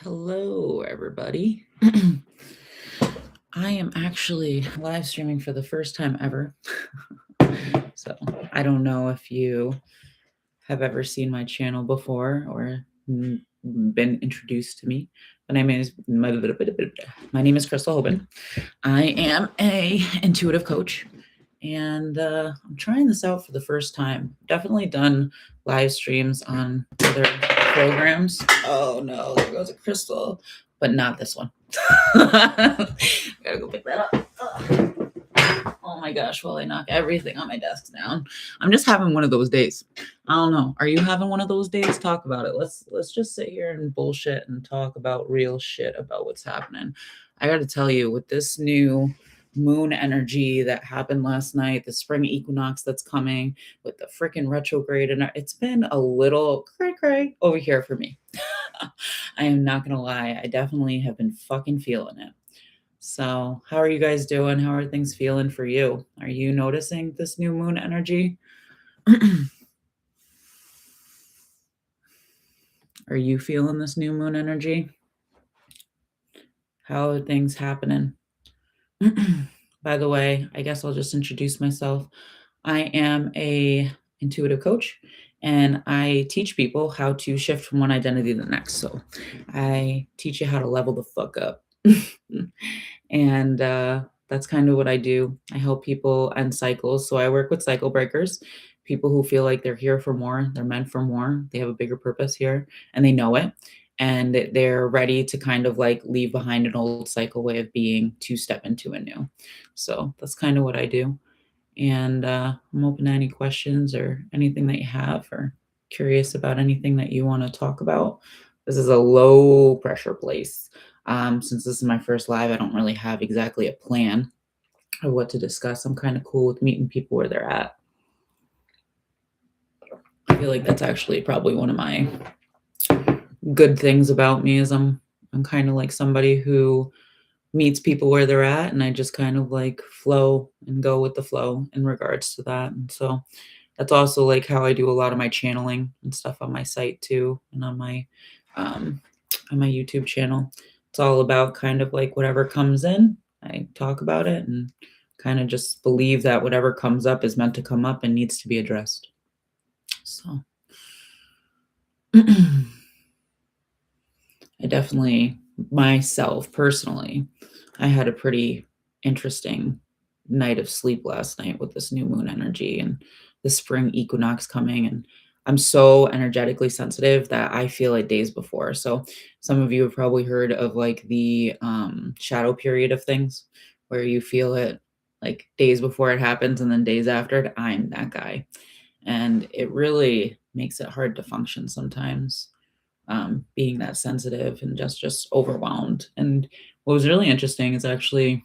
Hello, everybody. I am actually live streaming for the first time ever. So I don't know if you have ever seen my channel before or been introduced to me. My name is Crystal Hoban. I am a intuitive coach, and I'm trying this out for the first time. Definitely done live streams on other programs. Oh no, there goes a crystal, but not this one. Gotta go pick that up. Oh my gosh, while I knock everything on my desk down. I'm just having one of those days. I don't know. Are you having one of those days? Talk about it. Let's just sit here and bullshit and talk about real shit about what's happening. I got to tell you, with this new moon energy that happened last night, the spring equinox that's coming, with the freaking retrograde, and it's been a little cray over here for me. I am not gonna lie. I definitely have been fucking feeling it. So, how are you guys doing? How are things feeling for you? Are you noticing this new moon energy? Are you feeling this new moon energy? How are things happening? By the way, I guess I'll just introduce myself. I am a intuitive coach and I teach people how to shift from one identity to the next. So, I teach you how to level the fuck up. And that's kind of what I do. I help people end cycles. So I work with cycle breakers, people who feel like they're here for more, they're meant for more, they have a bigger purpose here, and they know it. And they're ready to kind of like leave behind an old cycle way of being to step into a new. So that's kind of what I do. And I'm open to any questions or anything that you have, or curious about anything that you want to talk about. This is a low pressure place. Since this is my first live, I don't really have exactly a plan of what to discuss. I'm kind of cool with meeting people where they're at. I feel like that's actually probably one of my good things about me is I'm kind of like somebody who meets people where they're at, and I just kind of like flow and go with the flow in regards to that. And so that's also like how I do a lot of my channeling and stuff on my site too, and um, on my YouTube channel. It's all about kind of like whatever comes in, I talk about it and kind of just believe that whatever comes up is meant to come up and needs to be addressed. So I definitely, myself personally, I had a pretty interesting night of sleep last night with this new moon energy and the spring equinox coming. And I'm so energetically sensitive that I feel it days before. So some of you have probably heard of like the shadow period of things where you feel it like days before it happens and then days after it. I'm that guy. And it really makes it hard to function sometimes, being that sensitive and just overwhelmed. And what was really interesting is actually,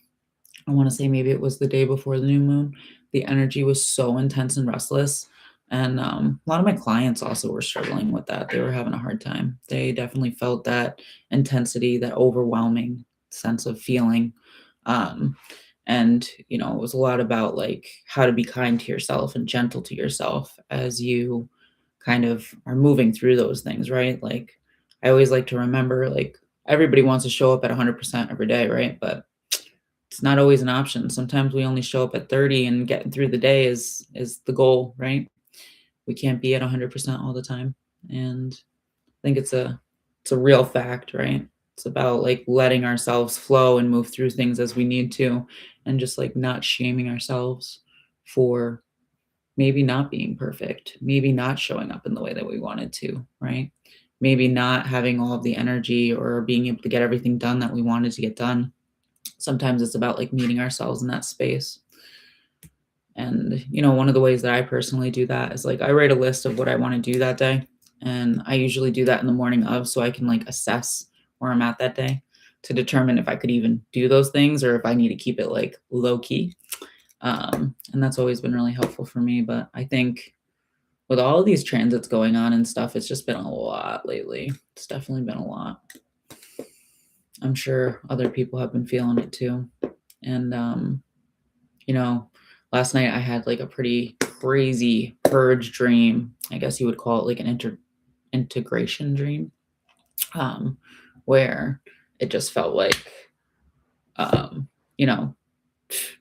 I want to say maybe it was the day before the new moon, the energy was so intense and restless. And a lot of my clients also were struggling with that. They were having a hard time. They definitely felt that intensity, that overwhelming sense of feeling. Um, and, it was a lot about like how to be kind to yourself and gentle to yourself as you kind of are moving through those things, right? Like, I always like to remember, like, everybody wants to show up at 100% every day, right? But it's not always an option. Sometimes we only show up at 30, and getting through the day is the goal, right? We can't be at 100% all the time. And I think it's a real fact, right? It's about like letting ourselves flow and move through things as we need to, and just like not shaming ourselves for maybe not being perfect, maybe not showing up in the way that we wanted to, right? Maybe not having all of the energy or being able to get everything done that we wanted to get done. Sometimes it's about like meeting ourselves in that space. And, one of the ways that I personally do that is like I write a list of what I want to do that day. And I usually do that in the morning of, so I can like assess where I'm at that day to determine if I could even do those things or if I need to keep it like low key. And that's always been really helpful for me. But I think with all of these transits going on and stuff, it's just been a lot lately. It's definitely been a lot. I'm sure other people have been feeling it too. And, last night I had like a pretty crazy purge dream. I guess you would call it like an integration dream, um, where it just felt like, um, you know,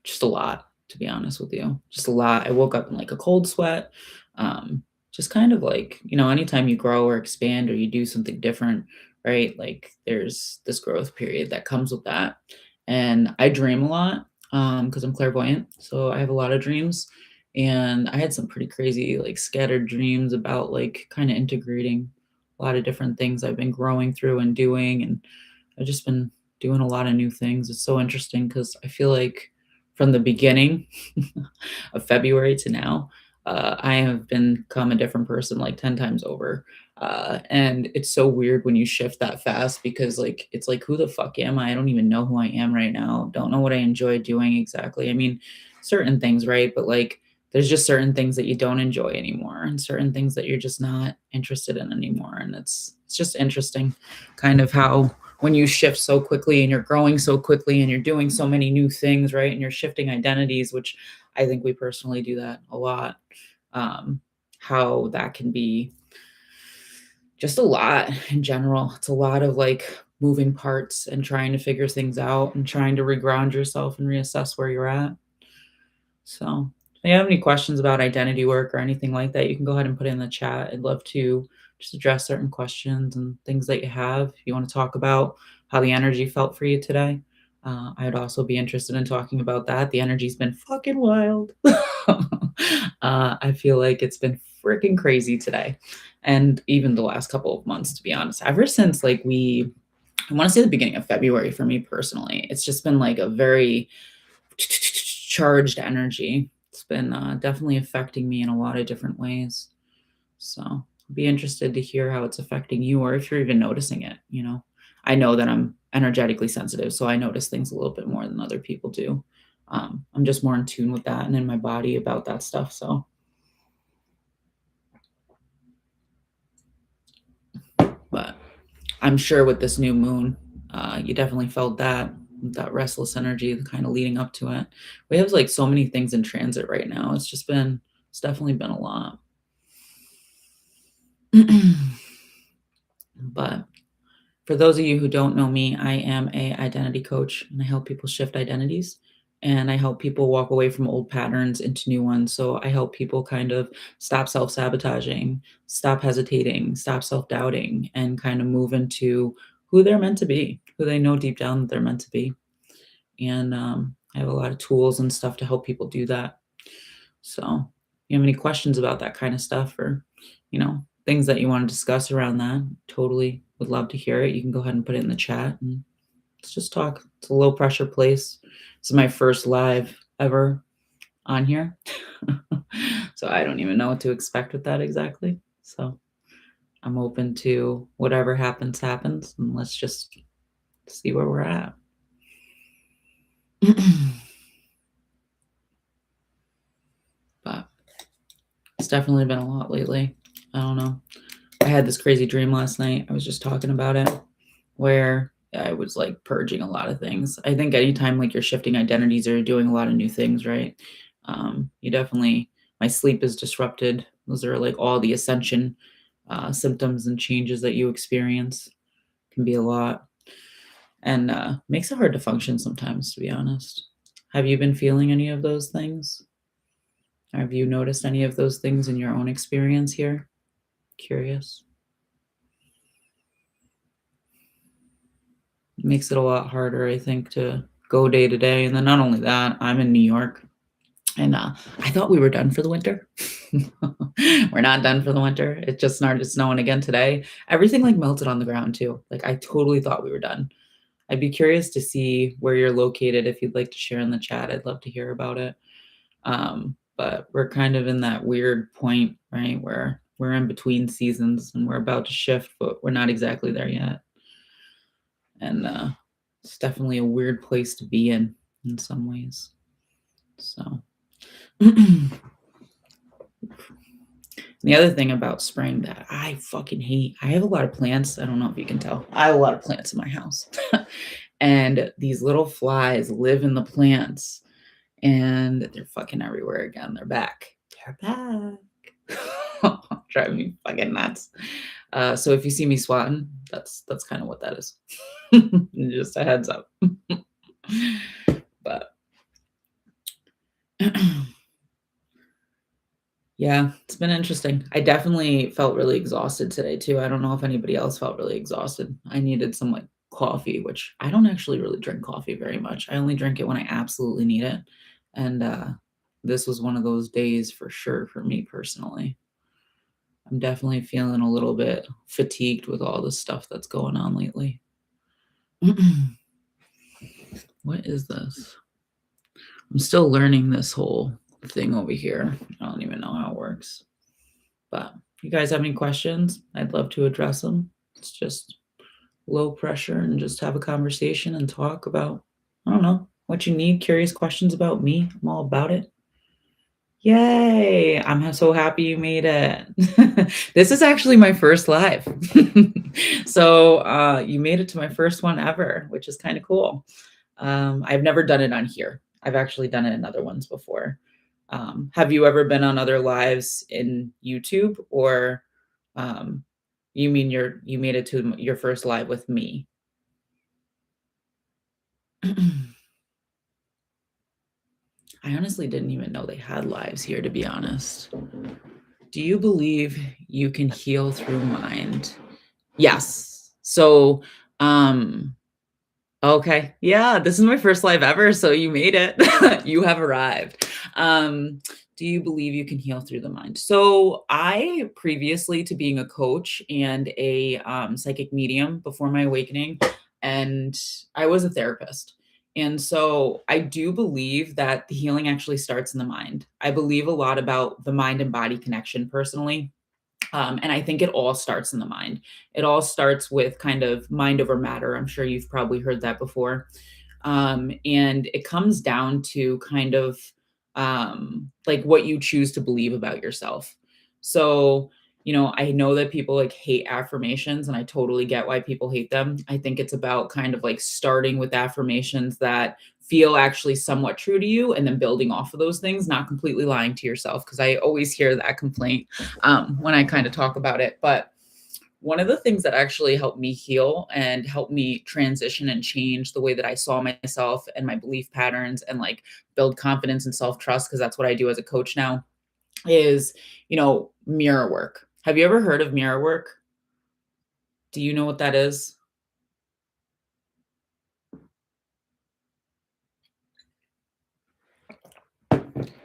just a lot, to be honest with you. Just a lot. I woke up in like a cold sweat. Um, just kind of like, anytime you grow or expand or you do something different, right? Like there's this growth period that comes with that. And I dream a lot because I'm clairvoyant. So I have a lot of dreams. And I had some pretty crazy, like scattered dreams about like kind of integrating a lot of different things I've been growing through and doing. And I've just been doing a lot of new things. It's so interesting because I feel like from the beginning of February to now, I have become a different person like 10 times over. And it's so weird when you shift that fast because, like, it's like, who the fuck am I? I don't even know who I am right now. Don't know what I enjoy doing exactly. I mean, certain things, right? But like, there's just certain things that you don't enjoy anymore and certain things that you're just not interested in anymore. And it's just interesting kind of how when you shift so quickly and you're growing so quickly and you're doing so many new things, right? And you're shifting identities, which I think we personally do that a lot. Um, how that can be just a lot in general. It's a lot of like moving parts and trying to figure things out and trying to reground yourself and reassess where you're at. So, if you have any questions about identity work or anything like that, you can go ahead and put it in the chat. I'd love to just address certain questions and things that you have. If you want to talk about how the energy felt for you today, I'd also be interested in talking about that. The energy's been fucking wild. I feel like it's been freaking crazy today. And even the last couple of months, to be honest, ever since I want to say the beginning of February for me personally, it's just been like a very charged energy. It's been definitely affecting me in a lot of different ways. So I'd be interested to hear how it's affecting you or if you're even noticing it. I know that I'm energetically sensitive, so I notice things a little bit more than other people do. I'm just more in tune with that and in my body about that stuff. So, but I'm sure with this new moon, you definitely felt that restless energy, the kind of leading up to it. We have like so many things in transit right now. It's definitely been a lot. But for those of you who don't know me, I am a identity coach and I help people shift identities and I help people walk away from old patterns into new ones. So I help people kind of stop self-sabotaging, stop hesitating, stop self-doubting and kind of move into who they're meant to be, who they know deep down that they're meant to be. And I have a lot of tools and stuff to help people do that. So, you have any questions about that kind of stuff or, things that you want to discuss around that? Totally would love to hear it. You can go ahead and put it in the chat and let's just talk. It's a low pressure place. This is my first live ever on here. So I don't even know what to expect with that exactly. So I'm open to whatever happens, happens, and let's just see where we're at. But it's definitely been a lot lately. I don't know. I had this crazy dream last night. I was just talking about it where I was like purging a lot of things. I think anytime like you're shifting identities or you're doing a lot of new things, right? You definitely, my sleep is disrupted. Those are like all the ascension symptoms and changes that you experience can be a lot and makes it hard to function sometimes, to be honest. Have you been feeling any of those things? Have you noticed any of those things in your own experience here? Curious. It makes it a lot harder, I think, to go day to day. And then not only that, I'm in New York and I thought we were done for the winter. We're not done for the winter. It just started snowing again today. Everything like melted on the ground too. Like I totally thought we were done. I'd be curious to see where you're located if you'd like to share in the chat. I'd love to hear about it. But we're kind of in that weird point, right, where we're in between seasons and we're about to shift, but we're not exactly there yet. And it's definitely a weird place to be in some ways. So the other thing about spring that I fucking hate, I have a lot of plants. I don't know if you can tell. I have a lot of plants in my house. And these little flies live in the plants and they're fucking everywhere again. They're back. They're back. Drive me fucking nuts. So if you see me swatting, that's kind of what that is. Just a heads up. But yeah, it's been interesting. I definitely felt really exhausted today too. I don't know if anybody else felt really exhausted. I needed some like coffee, which I don't actually really drink coffee very much. I only drink it when I absolutely need it. And this was one of those days for sure for me personally. I'm definitely feeling a little bit fatigued with all the stuff that's going on lately. What is this? I'm still learning this whole thing over here. I don't even know how it works. But you guys have any questions? I'd love to address them. It's just low pressure and just have a conversation and talk about, I don't know, what you need, curious questions about me. I'm all about it. Yay! So happy you made it. This is actually my first live. So you made it to my first one ever, which is kind of cool. I've never done it on here. I've actually done it in other ones before. Have you ever been on other lives in YouTube, or um, you mean you made it to your first live with me? I honestly didn't even know they had lives here, to be honest. Do you believe you can heal through mind? Yes. So, um, okay. Yeah, this is my first live ever, so you made it. You have arrived. Do you believe you can heal through the mind? So, I previously to being a coach and a psychic medium before my awakening, and I was a therapist. And so I do believe that the healing actually starts in the mind. I believe a lot about the mind and body connection personally. And I think it all starts in the mind. It all starts with kind of mind over matter. I'm sure you've probably heard that before. And it comes down to kind of like what you choose to believe about yourself. So, I know that people like hate affirmations, and I totally get why people hate them. I think it's about kind of like starting with affirmations that feel actually somewhat true to you and then building off of those things, not completely lying to yourself. Cause I always hear that complaint when I kind of talk about it. But one of the things that actually helped me heal and helped me transition and change the way that I saw myself and my belief patterns and like build confidence and self trust, because that's what I do as a coach now, is, mirror work. Have you ever heard of mirror work? Do you know what that is?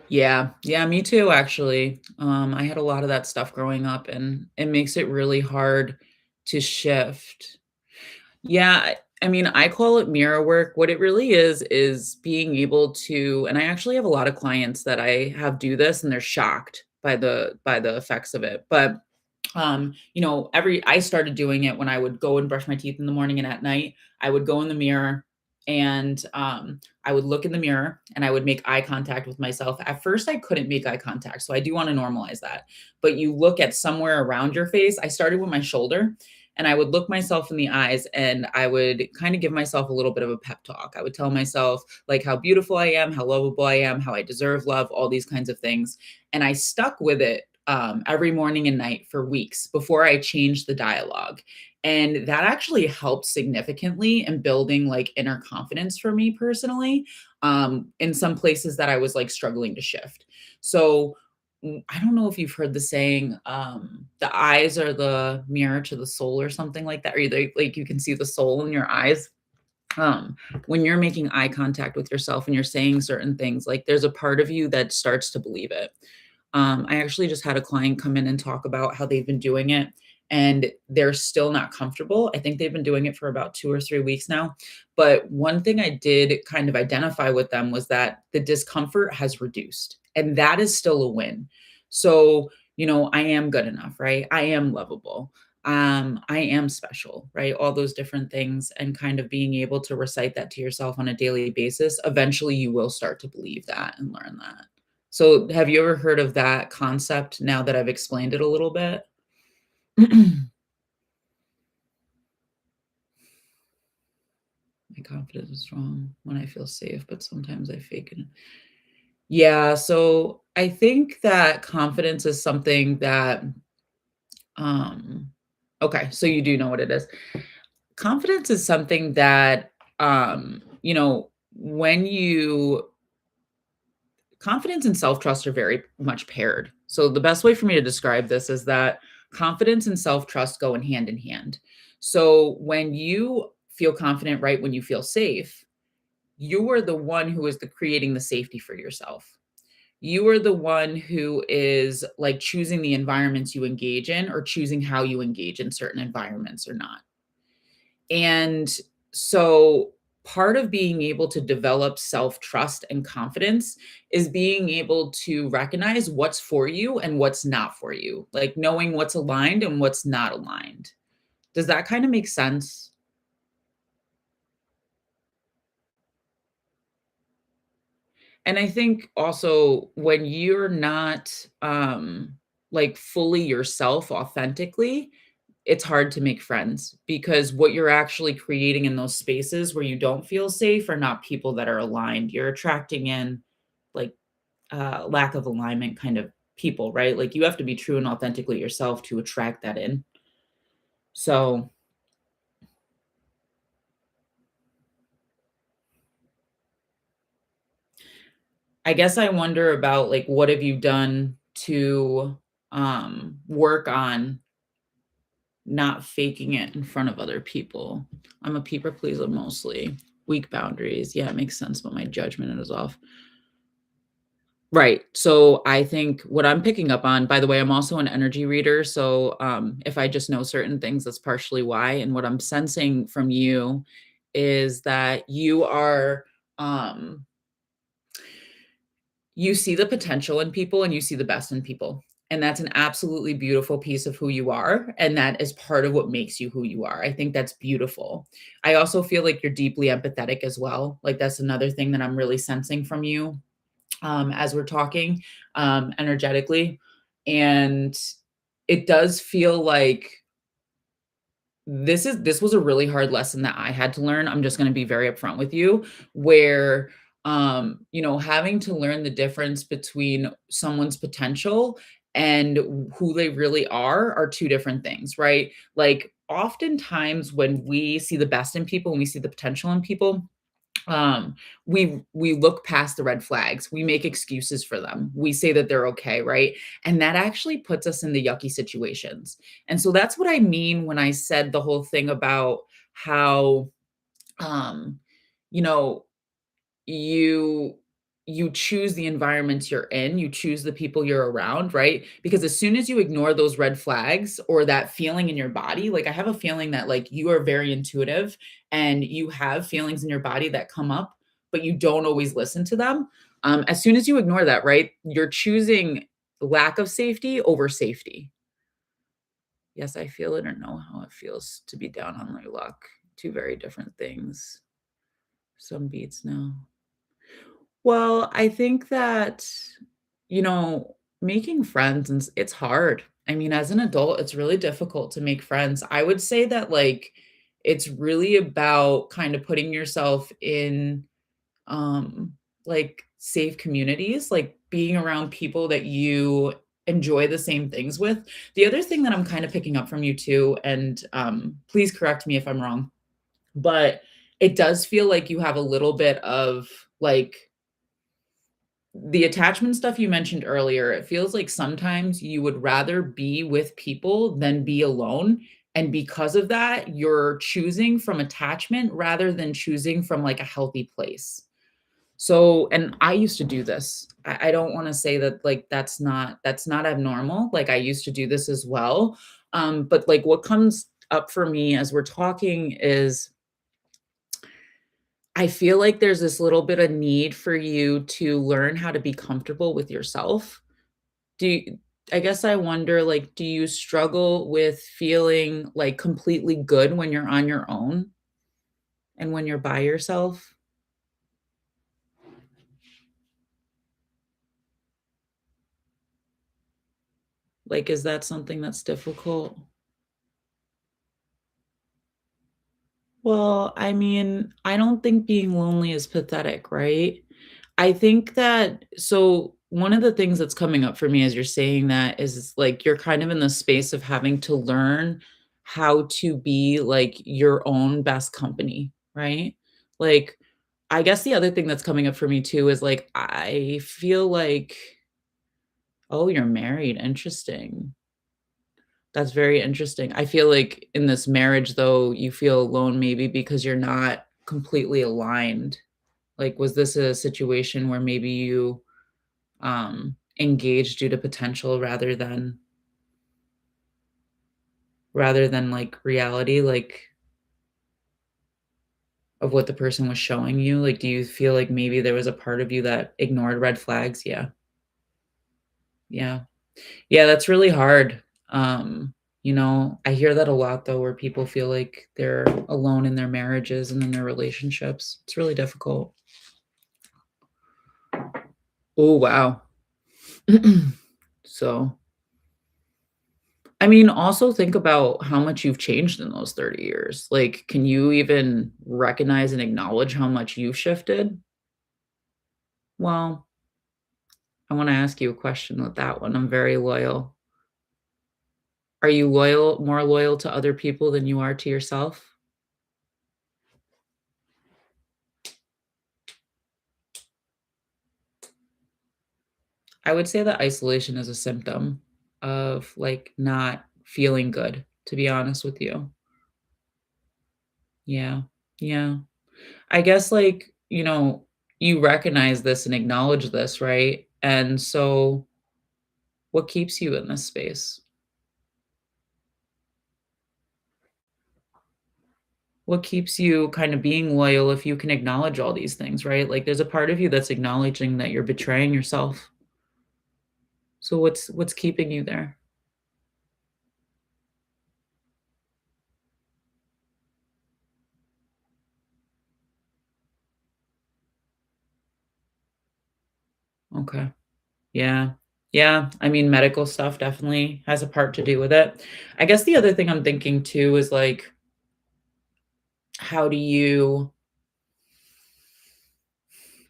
Yeah. Yeah, me too, actually. I had a lot of that stuff growing up, and it makes it really hard to shift. Yeah, I mean, I call it mirror work. What it really is being able to, and I actually have a lot of clients that I have do this and they're shocked by the effects of it. But every I started doing it when I would go and brush my teeth in the morning and at night. I would go in the mirror and I would look in the mirror and I would make eye contact with myself. At first, I couldn't make eye contact. So I do want to normalize that. But you look at somewhere around your face. I started with my shoulder and I would look myself in the eyes and I would kind of give myself a little bit of a pep talk. I would tell myself like how beautiful I am, how lovable I am, how I deserve love, all these kinds of things. And I stuck with it every morning and night for weeks before I changed the dialogue. And that actually helped significantly in building like inner confidence for me personally, in some places that I was like struggling to shift. So I don't know if you've heard the saying, the eyes are the mirror to the soul or something like that, or like you can see the soul in your eyes. Um, when you're making eye contact with yourself and you're saying certain things, like there's a part of you that starts to believe it. I actually just had a client come in and talk about how they've been doing it and they're still not comfortable. I think they've been doing it for about 2 or 3 weeks now. But one thing I did kind of identify with them was that the discomfort has reduced, and that is still a win. So, I am good enough, right? I am lovable. I am special, right? All those different things, and kind of being able to recite that to yourself on a daily basis. Eventually, you will start to believe that and learn that. So, have you ever heard of that concept now that I've explained it a little bit? My confidence is strong when I feel safe, but sometimes I fake it. Yeah, so I think that confidence is something that um Okay, so you do know what it is. Confidence is something that, when you confidence and self-trust are very much paired. So the best way for me to describe this is that confidence and self-trust go in hand in hand. So when you feel confident, right, when you feel safe, you are the one who is creating the safety for yourself. You are the one who is like choosing the environments you engage in or choosing how you engage in certain environments or not. And so part of being able to develop self-trust and confidence is being able to recognize what's for you and what's not for you, like knowing what's aligned and what's not aligned. Does that kind of make sense? And I think also when you're not like fully yourself authentically, it's hard to make friends because what you're actually creating in those spaces where you don't feel safe are not people that are aligned. You're attracting in like lack of alignment kind of people, right? Like you have to be true and authentically yourself to attract that in. So I guess I wonder about like what have you done to work on not faking it in front of other people. I'm a people pleaser mostly. Weak boundaries. Yeah, it makes sense, but my judgment is off. Right. So I think what I'm picking up on, by the way, I'm also an energy reader. So if I just know certain things, that's partially why. And what I'm sensing from you is that um, you see the potential in people and you see the best in people. And that's an absolutely beautiful piece of who you are. And that is part of what makes you who you are. I think that's beautiful. I also feel like you're deeply empathetic as well. Like that's another thing that I'm really sensing from you as we're talking energetically. And it does feel like this was a really hard lesson that I had to learn. I'm just gonna be very upfront with you, where, having to learn the difference between someone's potential and who they really are 2 different things, right? Like, oftentimes when we see the best in people and we see the potential in people, um we look past the red flags, we make excuses for them, we say that they're okay, right? And that actually puts us in the yucky situations. And so that's what I mean when I said the whole thing about how um you know you you choose the environments you're in, you choose the people you're around, right? Because as soon as you ignore those red flags or that feeling in your body, like I have a feeling that like you are very intuitive and you have feelings in your body that come up, but you don't always listen to them. As soon as you ignore that, right, you're choosing lack of safety over safety. Yes, I feel it or know how it feels to be down on my luck. Two very different things. Some beats now. Well, I think that, making friends and it's hard. I mean, as an adult, it's really difficult to make friends. I would say that like it's really about kind of putting yourself in like safe communities, like being around people that you enjoy the same things with. The other thing that I'm kind of picking up from you too, and please correct me if I'm wrong, but it does feel like you have a little bit of like the attachment stuff you mentioned earlier, it feels like sometimes you would rather be with people than be alone. And because of that, you're choosing from attachment rather than choosing from like a healthy place. So, and I used to do this. I don't want to say that like that's not abnormal. Like I used to do this as well. But like what comes up for me as we're talking is I feel like there's this little bit of need for you to learn how to be comfortable with yourself. Do you I guess I wonder, like, do you struggle with feeling, like, completely good when you're on your own and when you're by yourself? Like, is that something that's difficult? Well, I mean, I don't think being lonely is pathetic, right? I think that so one of the things that's coming up for me as you're saying that is like you're kind of in the space of having to learn how to be, like, your own best company, right? Like, I guess the other thing that's coming up for me too is, like, I feel like oh, you're married, interesting. That's very interesting. I feel like in this marriage, though, you feel alone maybe because you're not completely aligned. Like, was this a situation where maybe you, engaged due to potential rather than, like, reality, like, of what the person was showing you? Like, do you feel like maybe there was a part of you that ignored red flags? Yeah. Yeah. Yeah, that's really hard. I hear that a lot though, where people feel like they're alone in their marriages and in their relationships. It's really difficult. Oh, wow. So, I mean, also think about how much you've changed in those 30 years. Like, can you even recognize and acknowledge how much you've shifted? Well, I want to ask you a question with that one. I'm very loyal. Are you more loyal to other people than you are to yourself? I would say that isolation is a symptom of, like, not feeling good, to be honest with you. Yeah. Yeah. I guess, like, you recognize this and acknowledge this, right? And so what keeps you in this space? What keeps you kind of being loyal if you can acknowledge all these things, right? Like, there's a part of you that's acknowledging that you're betraying yourself. So what's keeping you there? Okay. Yeah. Yeah, I mean, medical stuff definitely has a part to do with it. I guess the other thing I'm thinking too is, like, how do you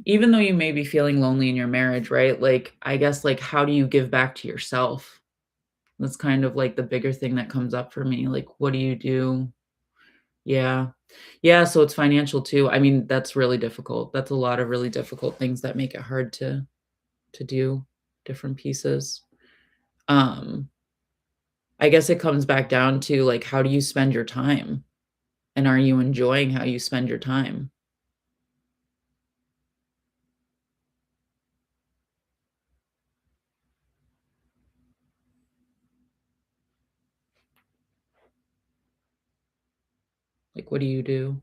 even though you may be feeling lonely in your marriage, right? Like, I guess, like, how do you give back to yourself? That's kind of, like, the bigger thing that comes up for me, like, what do you do? Yeah. Yeah, so it's financial too. I mean, that's really difficult. That's a lot of really difficult things that make it hard to do different pieces. Um, I guess it comes back down to, like, how do you spend your time? And are you enjoying how you spend your time? Like, what do you do?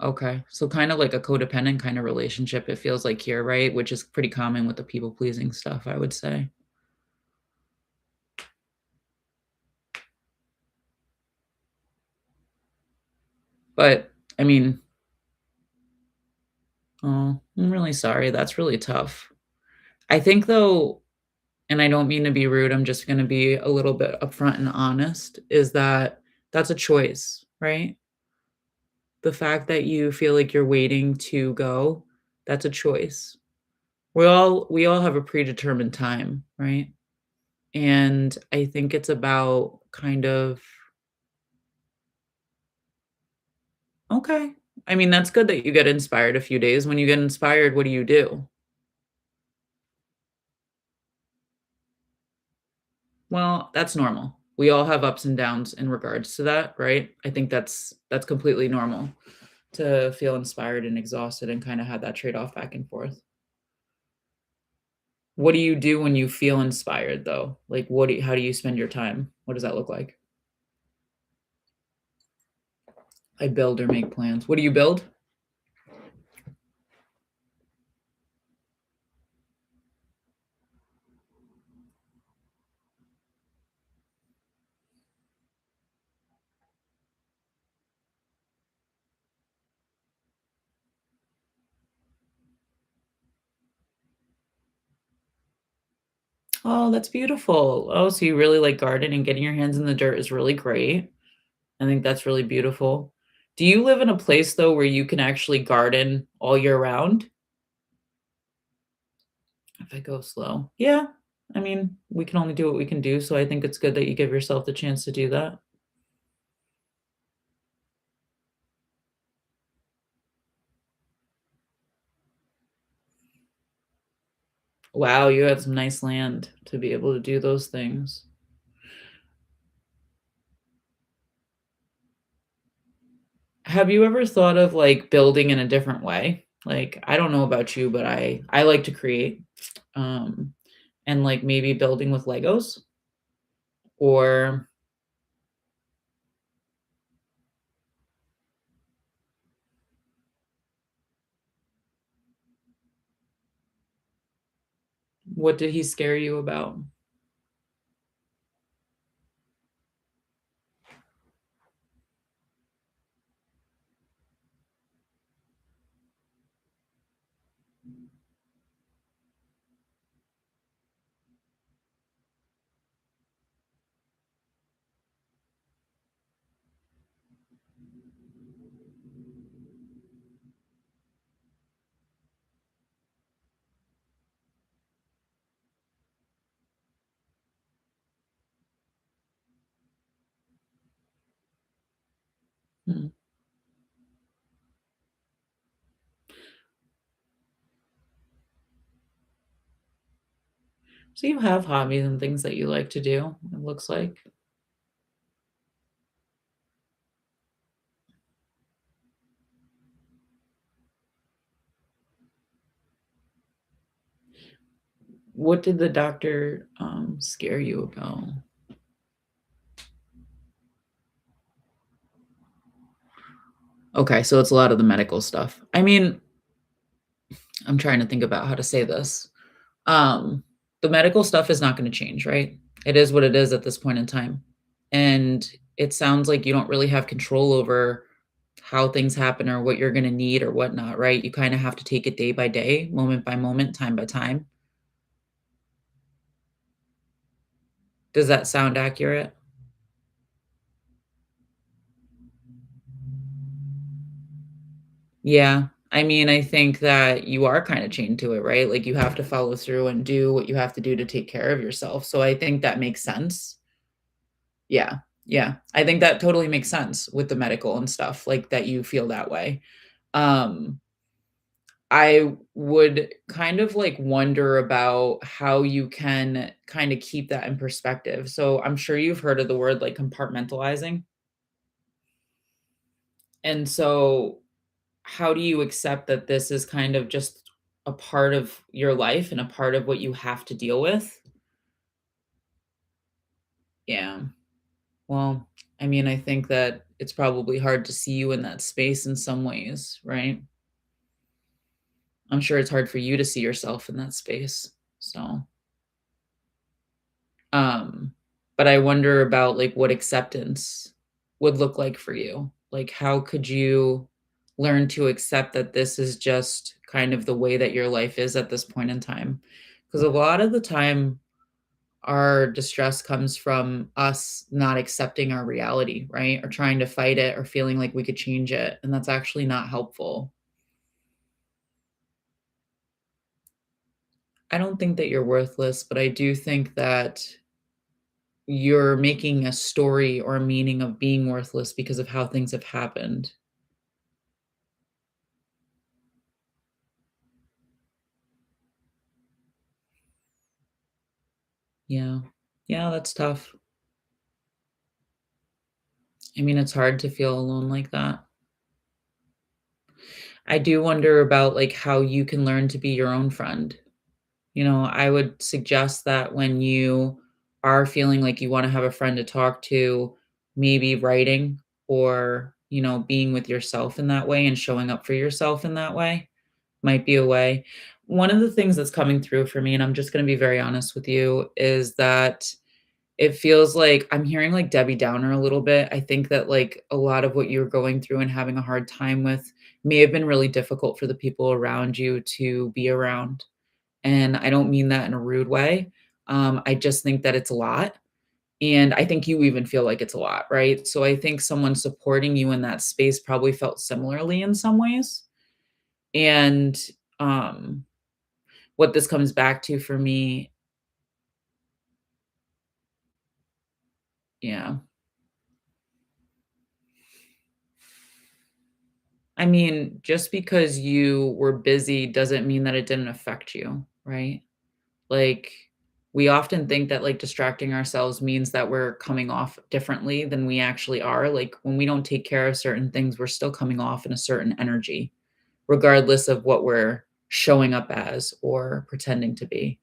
Okay, so kind of like a codependent kind of relationship, it feels like here, right? Which is pretty common with the people pleasing stuff, I would say. But, I mean, oh, I'm really sorry, that's really tough. I think though, and I don't mean to be rude, I'm just gonna be a little bit upfront and honest, is that that's a choice, right? The fact that you feel like you're waiting to go, that's a choice. We all have a predetermined time, right? And I think it's about kind of okay. I mean, that's good that you get inspired a few days. When you get inspired, what do you do? Well, that's normal. We all have ups and downs in regards to that, right? I think that's completely normal to feel inspired and exhausted and kind of have that trade-off back and forth. What do you do when you feel inspired though? Like how do you spend your time? What does that look like? I build or make plans. What do you build? Oh, that's beautiful. Oh, so you really like gardening, getting your hands in the dirt is really great. I think that's really beautiful. Do you live in a place though where you can actually garden all year round? If I go slow. Yeah. I mean, we can only do what we can do, so I think it's good that you give yourself the chance to do that. Wow, you have some nice land to be able to do those things. Have you ever thought of, like, building in a different way? Like, I don't know about you, but I like to create, um, and, like, maybe building with Legos or what did he scare you about? Hmm. So you have hobbies and things that you like to do, it looks like. What did the doctor, scare you about? Okay, so it's a lot of the medical stuff. I mean, I'm trying to think about how to say this. Um, the medical stuff is not gonna change, right? It is what it is at this point in time. And it sounds like you don't really have control over how things happen or what you're gonna need or whatnot, right? You kinda have to take it day by day, moment by moment, time by time. Does that sound accurate? Yeah. I mean, I think that you are kinda chained to it, right? Like, you have to follow through and do what you have to do to take care of yourself, so I think that makes sense. Yeah, yeah. I think that totally makes sense with the medical and stuff, like, that you feel that way. Um, I would kind of, like, wonder about how you can kinda keep that in perspective. So, I'm sure you've heard of the word, like, compartmentalizing, and so how do you accept that this is kind of just a part of your life and a part of what you have to deal with? Yeah. Well, I mean, I think that it's probably hard to see you in that space in some ways, right? I'm sure it's hard for you to see yourself in that space. So, um, but I wonder about like what acceptance would look like for you. Like, how could you learn to accept that this is just kind of the way that your life is at this point in time? Because a lot of the time, our distress comes from us not accepting our reality, right? Or trying to fight it or feeling like we could change it. And that's actually not helpful. I don't think that you're worthless, but I do think that you're making a story or a meaning of being worthless because of how things have happened. Yeah. Yeah, that's tough. I mean, it's hard to feel alone like that. I do wonder about like how you can learn to be your own friend. You know, I would suggest that when you are feeling like you want to have a friend to talk to, maybe writing or, being with yourself in that way and showing up for yourself in that way might be a way. One of the things that's coming through for me, and I'm just going to be very honest with you, is that it feels like I'm hearing like Debbie Downer a little bit. I think that like a lot of what you're going through and having a hard time with may have been really difficult for the people around you to be around, and I don't mean that in a rude way. I just think that it's a lot, and I think you even feel like it's a lot, right? So I think someone supporting you in that space probably felt similarly in some ways, and, um, what this comes back to for me Yeah. I mean, just because you were busy doesn't mean that it didn't affect you, right? Like, we often think that, like, distracting ourselves means that we're coming off differently than we actually are. Like, when we don't take care of certain things, we're still coming off in a certain energy, regardless of what we're showing up as or pretending to be.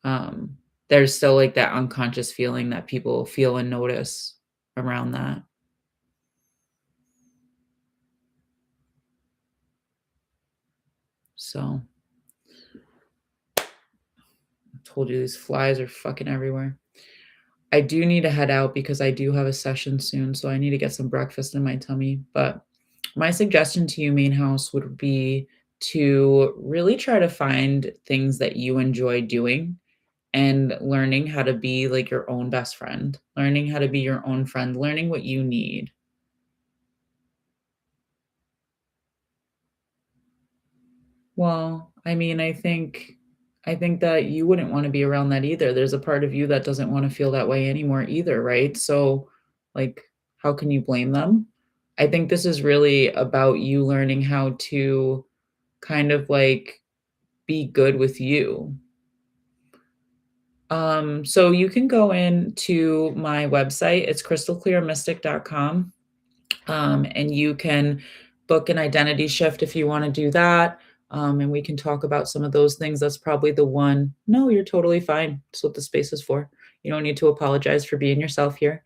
Um, there's still, like, that unconscious feeling that people feel and notice around that. So, I told you these flies are fucking everywhere. I do need to head out because I do have a session soon, so I need to get some breakfast in my tummy. But my suggestion to you, main house, would be to really try to find things that you enjoy doing and learning how to be like your own best friend, learning how to be your own friend, learning what you need. Well, I mean, I think that you wouldn't wanna be around that either. There's a part of you that doesn't wanna feel that way anymore either, right? So, like, how can you blame them? I think this is really about you learning how to kind of, like, be good with you. So you can go in to my website, it's crystalclearmystic.com. And you can book an identity shift if you want to do that. And we can talk about some of those things. That's probably the one. No, you're totally fine. That's what the space is for. You don't need to apologize for being yourself here.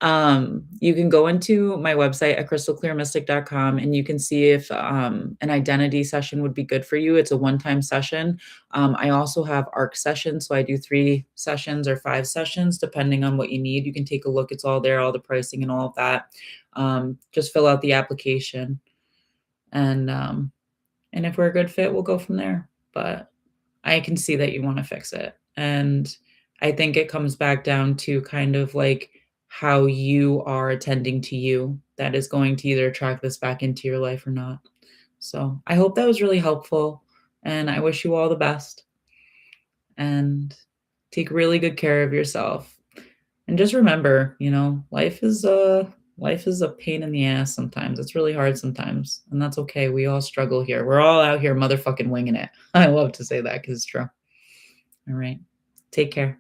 You can go into my website at crystalclearmystic.com and you can see if an identity session would be good for you. It's a one-time session. I also have ARC sessions, so I do 3 sessions or 5 sessions, depending on what you need. You can take a look. It's all there, all the pricing and all of that. Just fill out the application, and and if we're a good fit, we'll go from there. But I can see that you wanna fix it, and I think it comes back down to kind of, like, how you are attending to you that is going to either attract this back into your life or not. So, I hope that was really helpful, and I wish you all the best, and take really good care of yourself. And just remember, life is a pain in the ass sometimes. It's really hard sometimes, and that's okay. We all struggle here. We're all out here motherfucking winging it. I love to say that because it's true. All right. Take care.